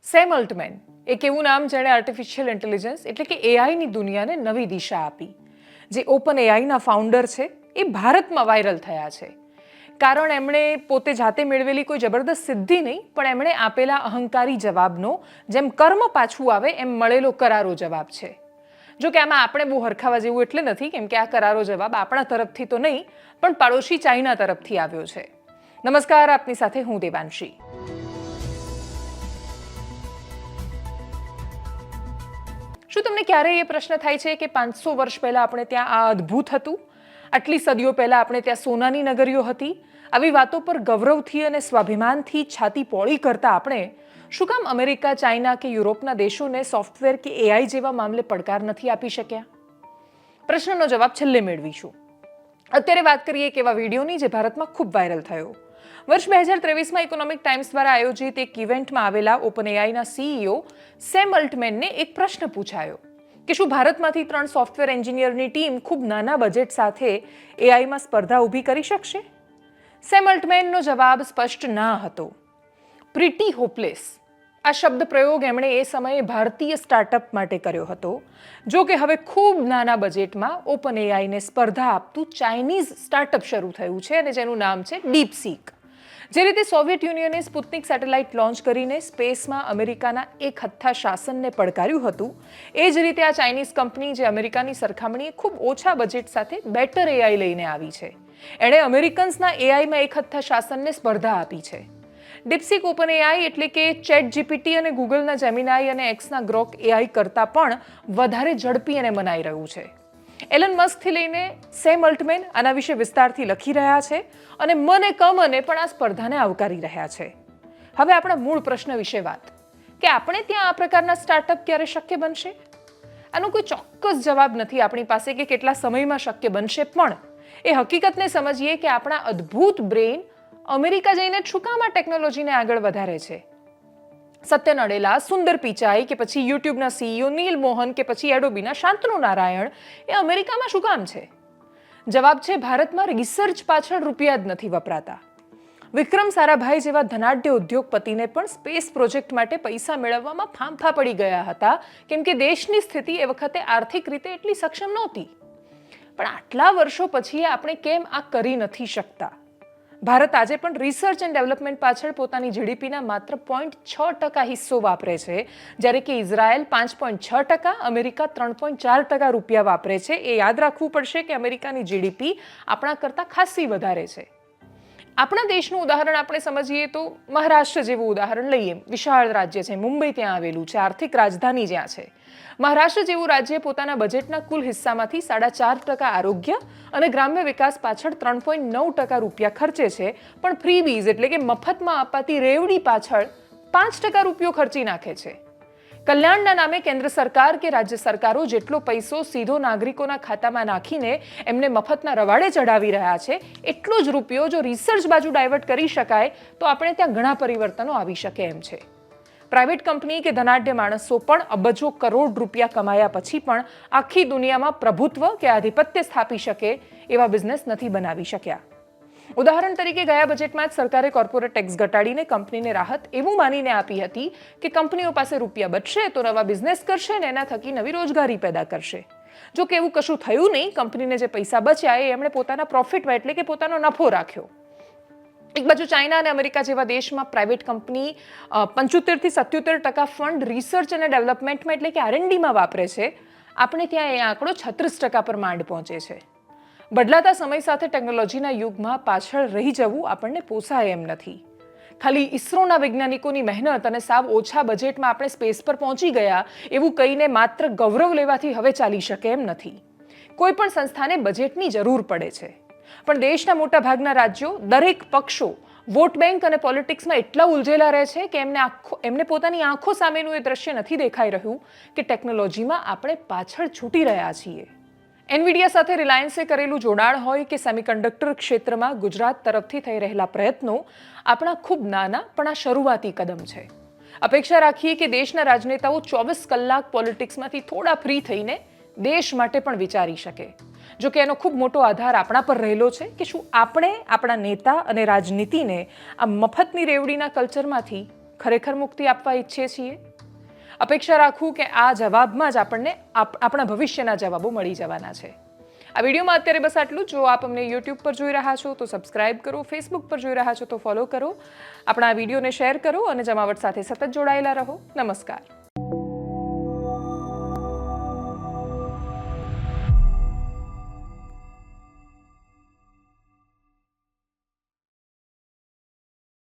Same અલ્ટમેન એક એવું નામ જેણે આર્ટિફિશિયલ ઇન્ટેલિજન્સ એટલે કે એઆઈની દુનિયાને નવી દિશા આપી. જે ઓપન એઆઈના ફાઉન્ડર છે એ ભારતમાં વાયરલ થયા છે. કારણ એમણે પોતે જાતે મેળવેલી કોઈ જબરદસ્ત સિદ્ધિ નહીં, પણ એમણે આપેલા અહંકારી જવાબનો જેમ કર્મ પાછું આવે એમ મળેલો કરારો જવાબ છે. જો કે આમાં આપણે બહુ હરખાવા જેવું એટલે નથી, કેમ કે આ કરારો જવાબ આપણા તરફથી તો નહીં પણ પાડોશી ચાઇના તરફથી આવ્યો છે. નમસ્કાર, આપની સાથે હું દેવાંશી. શું તમને ક્યારેય એ પ્રશ્ન થાય છે કે 500 વર્ષ પહેલા આપણે ત્યાં આ અદ્ભુત હતું? આટલી સદીઓ પહેલા આપણે ત્યાં સોનાની નગરીઓ હતી? આવી વાતો પર ગૌરવથી અને સ્વાભિમાનથી છાતી પોળી કરતા આપણે શું કામ અમેરિકા, ચાઇના કે યુરોપના દેશોને સોફ્ટવેર કે એઆઈ જેવા મામલે પડકાર નથી આપી શક્યા? પ્રશ્નનો જવાબ છેલ્લે મેળવીશું. અત્યારે વાત કરીએ એક એવા વિડીયોની જે ભારતમાં ખૂબ વાયરલ થયો. વર્ષ 2023માં ઇકોનોમિક ટાઈમ્સ દ્વારા આયોજિત એક ઇવેન્ટમાં આવેલા ઓપન એઆઈના સીઈઓ સેમ અલ્ટમેનને એક પ્રશ્ન પૂછાયો કે શું ભારતમાંથી 3 સોફ્ટવેર એન્જિનિયરની ટીમ ખૂબ નાના બજેટ સાથે એઆઈમાં સ્પર્ધા ઊભી કરી શકશે? સેમ અલ્ટમેનનો જવાબ સ્પષ્ટ ના હતો. પ્રિટી હોપલેસ આ શબ્દ પ્રયોગ એમણે એ સમયે ભારતીય સ્ટાર્ટઅપ માટે કર્યો હતો. જો કે હવે ખૂબ નાના બજેટમાં ઓપન એઆઈને સ્પર્ધા આપતું ચાઇનીઝ સ્ટાર્ટઅપ શરૂ થયું છે અને જેનું નામ છે ડીપસીક. જે રીતે સોવિયત યુનિયને સ્પુતનિક સેટેલાઇટ લોન્ચ કરીને સ્પેસમાં અમેરિકાના એક હથ્થા શાસનને પડકાર્યું હતું, એ જ રીતે આ ચાઇનીઝ કંપની જે અમેરિકાની સરખામણીએ ખૂબ ઓછા બજેટ સાથે બેટર એઆઈ લઈને આવી છે, એણે અમેરિકન્સના એઆઈમાં એક હથ્થા શાસનને સ્પર્ધા આપી છે. ડીપસીક ઓપન એઆઈ એટલે કે ચેટ જીપીટી અને ગૂગલના જેમિનાઈ અને એક્સના ગ્રોક એઆઈ કરતાં પણ વધારે ઝડપી અને મનાઈ રહ્યું છે. એલન મસ્કથી લઈને સેમ અલ્ટમેન આના વિશે વિસ્તારથી લખી રહ્યા છે અને મને પણ આ સ્પર્ધાને આવકારી રહ્યા છે. હવે આપણા મૂળ પ્રશ્ન વિશે વાત કે આપણે ત્યાં આ પ્રકારના સ્ટાર્ટઅપ ક્યારે શક્ય બનશે? આનો કોઈ ચોક્કસ જવાબ નથી આપણી પાસે કે કેટલા સમયમાં શક્ય બનશે, પણ એ હકીકતને સમજીએ કે આપણા અદ્ભુત બ્રેઇન અમેરિકા જઈને શું કામ આ ટેકનોલોજીને આગળ વધારે છે. સત્ય નડેલા, સુંદર પિચાઈ કે પછી યુટ્યુબના સીઈઓ નીલ મોહન કે પછી એડોબીના શાંતનુ નારાયણ એ અમેરિકામાં શું કામ છે? જવાબ છે, ભારતમાં રિસર્ચ પાછળ રૂપિયા જ નથી વપરાતા. વિક્રમ સારાભાઈ જેવા ધનાઢ્ય ઉદ્યોગપતિને પણ સ્પેસ પ્રોજેક્ટ માટે પૈસા મેળવવામાં ફાંફા પડી ગયા હતા, કેમ કે દેશની સ્થિતિ એ વખતે આર્થિક રીતે એટલી સક્ષમ નહોતી. પણ આટલા વર્ષો પછી આપણે કેમ આ કરી નથી શકતા? ભારત આજે પણ રિસર્ચ એન્ડ ડેવલપમેન્ટ પાછળ પોતાની જીડીપીના માત્ર 0.6% હિસ્સો વાપરે છે, જ્યારે કે ઇઝરાયલ 5.6%, અમેરિકા 3.4% રૂપિયા વાપરે છે. એ યાદ રાખવું પડશે કે અમેરિકાની જીડીપી આપણા કરતાં ખાસી વધારે છે. આપણા દેશનું ઉદાહરણ આપણે સમજીએ તો મહારાષ્ટ્ર જેવું ઉદાહરણ લઈએ. વિશાળ રાજ્ય છે, મુંબઈ ત્યાં આવેલું છે, આર્થિક રાજધાની જ્યાં છે. મહારાષ્ટ્ર જેવું રાજ્ય પોતાના બજેટના કુલ હિસ્સામાંથી 4.5% આરોગ્ય અને ગ્રામ્ય વિકાસ પાછળ 3.9% રૂપિયા ખર્ચે છે, પણ ફ્રીબીઝ એટલે કે મફતમાં અપાતી રેવડી પાછળ 5% રૂપિયો ખર્ચી નાખે છે. કલ્યાણના નામે કેન્દ્ર સરકાર કે રાજ્ય સરકારો જેટલો પૈસો સીધો નાગરિકોના ખાતામાં નાખીને એમને મફતના રવાડે ચડાવી રહ્યા છે, એટલો જ રૂપિયો જો રિસર્ચ બાજુ ડાયવર્ટ કરી શકાય તો આપણે ત્યાં ઘણા પરિવર્તનો આવી શકે એમ છે. પ્રાઇવેટ કંપની કે ધનાઢ્ય માણસો પણ અબજો કરોડ રૂપિયા કમાયા પછી પણ આખી દુનિયામાં પ્રભુત્વ કે આધિપત્ય સ્થાપી શકે એવા બિઝનેસ નથી બનાવી શક્યા. ઉદાહરણ તરીકે ગયા બજેટમાં જ સરકારે કોર્પોરેટ ટેક્સ ઘટાડીને કંપનીને રાહત એવું માનીને આપી હતી કે કંપનીઓ પાસે રૂપિયા બચશે તો નવા બિઝનેસ કરશે ને એના થકી નવી રોજગારી પેદા કરશે. જો કે એવું કશું થયું નહીં. કંપનીને જે પૈસા બચ્યા એ એમણે પોતાના પ્રોફિટમાં એટલે કે પોતાનો નફો રાખ્યો. એક બાજુ ચાઇના અને અમેરિકા જેવા દેશમાં પ્રાઇવેટ કંપની 75 થી 77% ફંડ રિસર્ચ અને ડેવલપમેન્ટમાં એટલે કે R&Dમાં વાપરે છે. આપણે ત્યાં એ આંકડો 36% પર માંડ પહોંચે છે. બદલાતા સમય સાથે ટેકનોલોજીના યુગમાં પાછળ રહી જવું આપણને પોસાય એમ નથી. ખાલી ઇસરોના વૈજ્ઞાનિકોની મહેનત અને સાવ ઓછા બજેટમાં આપણે સ્પેસ પર પહોંચી ગયા એવું કહીને માત્ર ગૌરવ લેવાથી હવે ચાલી શકે એમ નથી. કોઈ પણ સંસ્થાને બજેટની જરૂર પડે છે, પણ દેશના મોટા ભાગના રાજ્યો, દરેક પક્ષો વોટ બેંક અને પોલિટિક્સમાં એટલા ઉલઝેલા રહે છે કે એમને પોતાની આંખો સામેનું એ દ્રશ્ય નથી દેખાઈ રહ્યું કે ટેકનોલોજીમાં આપણે પાછળ છૂટી રહ્યા છીએ. એનવીડિયા સાથે રિલાયન્સે કરેલું જોડાણ હોય કે સેમિકન્ડક્ટર ક્ષેત્રમાં ગુજરાત તરફથી થઈ રહેલા પ્રયત્નો આપણા ખૂબ નાના પણ આ શરૂઆતી કદમ છે. અપેક્ષા રાખીએ કે દેશના રાજનેતાઓ 24 કલાક પોલિટિક્સમાંથી થોડા ફ્રી થઈને દેશ માટે પણ વિચારી શકે. જો કે એનો ખૂબ મોટો આધાર આપણા પર રહેલો છે કે શું આપણે આપણા નેતા અને રાજનીતિને આ મફતની રેવડીના કલ્ચરમાંથી ખરેખર મુક્તિ આપવા ઈચ્છીએ છીએ? અપેક્ષા રાખું કે આ જવાબમાં જ આપણને આપણા ભવિષ્યના જવાબો મળી જવાના છે. આ વિડીયોમાં અત્યારે બસ આટલું. જો આપ અમને યુટ્યુબ પર જોઈ રહ્યા છો તો સબસ્ક્રાઇબ કરો, ફેસબુક પર જોઈ રહ્યા છો તો ફોલો કરો, આપણા આ વિડીયોને શેર કરો અને જમાવટ સાથે સતત જોડાયેલા રહો. નમસ્કાર.